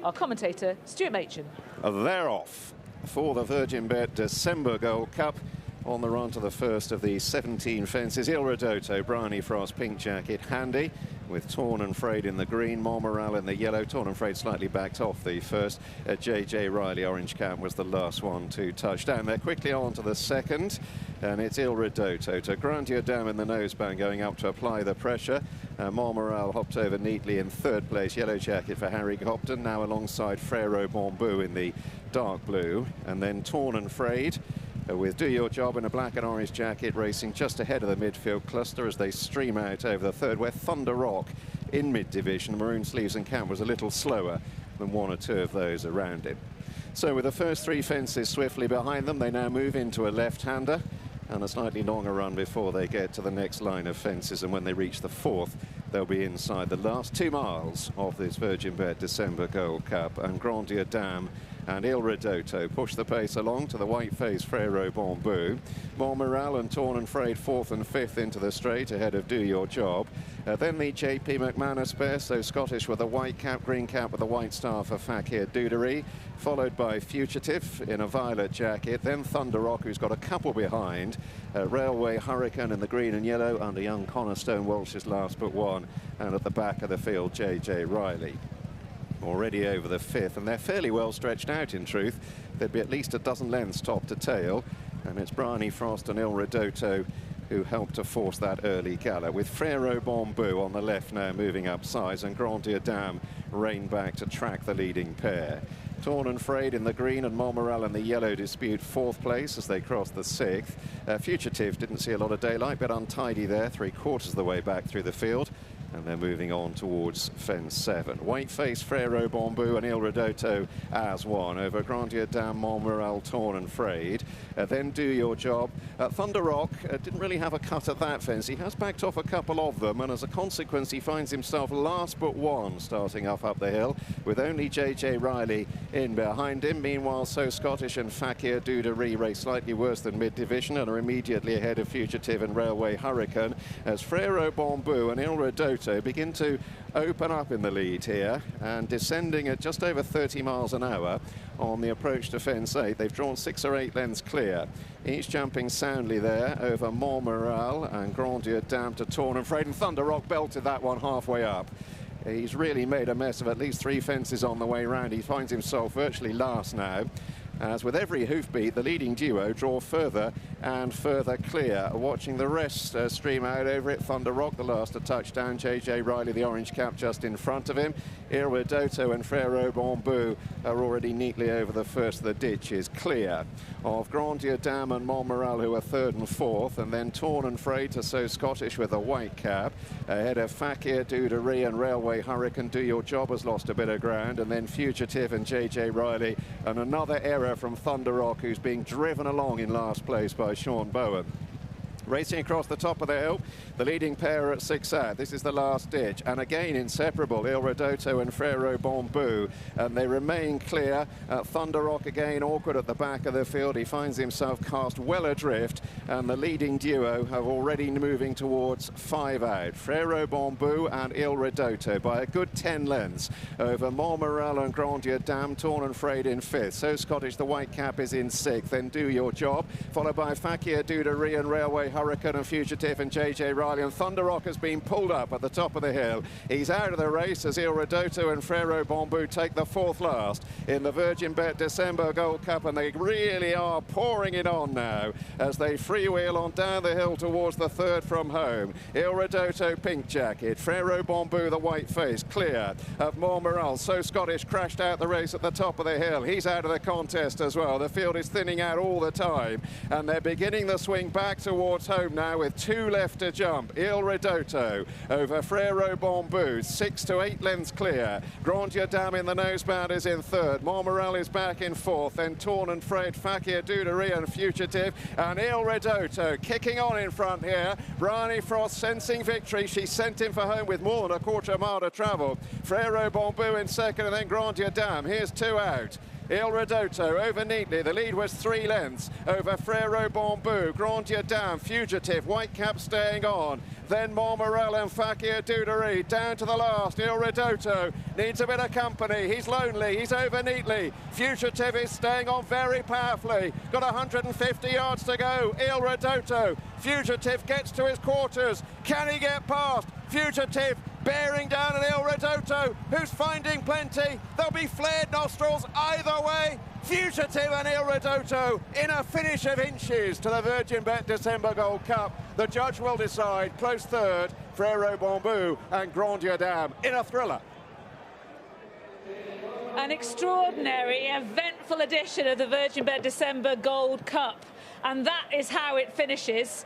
Our commentator, Stuart Machin. They're off for the VirginBet December Gold Cup. On the run to the first of the 17 fences, Il Ridoto, Bryony Frost, pink jacket, handy, with Torn and Frayed in the green, Morale in the yellow. Torn and Frayed slightly backed off the first. JJ Riley, orange cap, was the last one to touch down. They're quickly on to the second, and it's Il Ridoto to Grandier down in the noseband, going up to apply the pressure. Morale hopped over neatly in third place. Yellow jacket for Harry Copton, now alongside Frère Bamboo in the dark blue, and then Torn and Frayed with Do Your Job in a black and orange jacket, racing just ahead of the midfield cluster as they stream out over the third, where Thunder Rock in mid-division, maroon sleeves and cap, was a little slower than one or two of those around him. So with the first three fences swiftly behind them, they now move into a left-hander and a slightly longer run before they get to the next line of fences, and when they reach the fourth, they'll be inside the last 2 miles of this VirginBet December Gold Cup. And Grandier Dam and Il Ridoto push the pace along to the white-faced Frère Bamboo. Morale and Torn and Frayed fourth and fifth into the straight ahead of Do Your Job. Then the JP McManus pair, so Scottish with a white cap, green cap with a white star for Fakir Dudery, followed by Fugitif in a violet jacket, then Thunder Rock, who's got a couple behind, Railway Hurricane in the green and yellow under young Cornerstone Walsh's last but one, and at the back of the field, JJ Riley. Already over the fifth, and they're fairly well stretched out in truth. There'd be at least a dozen lengths top to tail, and it's Bryony Frost and Il Ridoto who helped to force that early gallop, with Frère Bamboo on the left now moving up size, and Grandier Dam reined back to track the leading pair. Torn and Frayed in the green and Morale in the yellow dispute fourth place as they cross the sixth. Fugitif didn't see a lot of daylight, but untidy there, 3/4 of the way back through the field. And they're moving on towards fence 7. White-faced Frère Bamboo and Il Ridoto as one over Grandier Dam, Morale, Torn and Frayed. Then Do Your Job. Thunder Rock didn't really have a cut at that fence. He has backed off a couple of them, and as a consequence he finds himself last but one starting up the hill, with only JJ Riley in behind him. Meanwhile, So Scottish and Fakir Dudery race slightly worse than mid-division and are immediately ahead of Fugitif and Railway Hurricane, as Frère Bamboo and Il Ridoto begin to open up in the lead here, and descending at just over 30 miles an hour on the approach to fence 8. They've drawn 6 or 8 lengths clear, each jumping soundly there over Morale and Grandier Dam to Torn and Frayed, and Thunder Rock belted that one halfway up. He's really made a mess of at least 3 fences on the way round. He finds himself virtually last now, as with every hoofbeat, the leading duo draw further and further clear. Watching the rest stream out over it. Thunder Rock, the last to touch down. JJ Riley, the orange cap, just in front of him. Il Ridoto and Frère Bamboo are already neatly over the first of the ditches, clear of Grandier Dam and Morale, who are third and fourth, and then Torn and Frayed to So Scottish with a white cap, ahead of Fakir Dudery and Railway Hurricane. Do Your Job has lost a bit of ground, and then Fugitif and JJ Riley, and another error from Thunder Rock, who's being driven along in last place by Sean Bowen. Racing across the top of the hill, the leading pair are at 6 out. This is the last ditch, and again inseparable, Il Ridoto and Frère Bamboo, and they remain clear. Thunder Rock again awkward at the back of the field. He finds himself cast well adrift, and the leading duo have already moving towards 5 out. Frère Bamboo and Il Ridoto by a good 10 lengths over Morale and Grandier Dam. Torn and Frayed in 5th. So Scottish, the white cap, is in 6th. Then Do Your Job, followed by Fakir Dudery and Railway Hurricane and Fugitif and JJ Riley, and Thunder Rock has been pulled up at the top of the hill. He's out of the race as Il Ridoto and Frère Bamboo take the 4th last in the VirginBet December Gold Cup, and they really are pouring it on now as they freewheel on down the hill towards the 3rd from home. Il Ridoto, pink jacket, Frère Bamboo, the white face, clear of Morale. So Scottish crashed out the race at the top of the hill. He's out of the contest as well. The field is thinning out all the time, and they're beginning the swing back towards home now with 2 left to jump. Il Ridoto over Frère Bamboo, 6 to 8 lengths clear. Grandier Dam in the noseband is in 3rd. Morale is back in 4th. Then Torn and Frayed, Fakir Dudery and Fugitif, and Il Ridoto kicking on in front here. Bryony Frost sensing victory. She sent him for home with more than a 1/4 mile to travel. Frère Bamboo in 2nd, and then Grandier Dam. Here's 2 out. Il Ridoto over neatly. The lead was 3 lengths over Frérot Bambou, Grandier Dame, Fugitif, Whitecap staying on. Then Montmorel and Fakir Dudery down to the last. Il Ridoto needs a bit of company. He's lonely. He's over neatly. Fugitif is staying on very powerfully. Got 150 yards to go. Il Ridoto. Fugitif gets to his quarters. Can he get past? Fugitif bearing down on Il Ridoto, who's finding plenty. There'll be flared nostrils either way. Fugitif and Il Ridoto in a finish of inches to the VirginBet December Gold Cup. The judge will decide. Close third, Frérot Bambou and Grandier Dame in a thriller. An extraordinary, eventful edition of the VirginBet December Gold Cup. And that is how it finishes.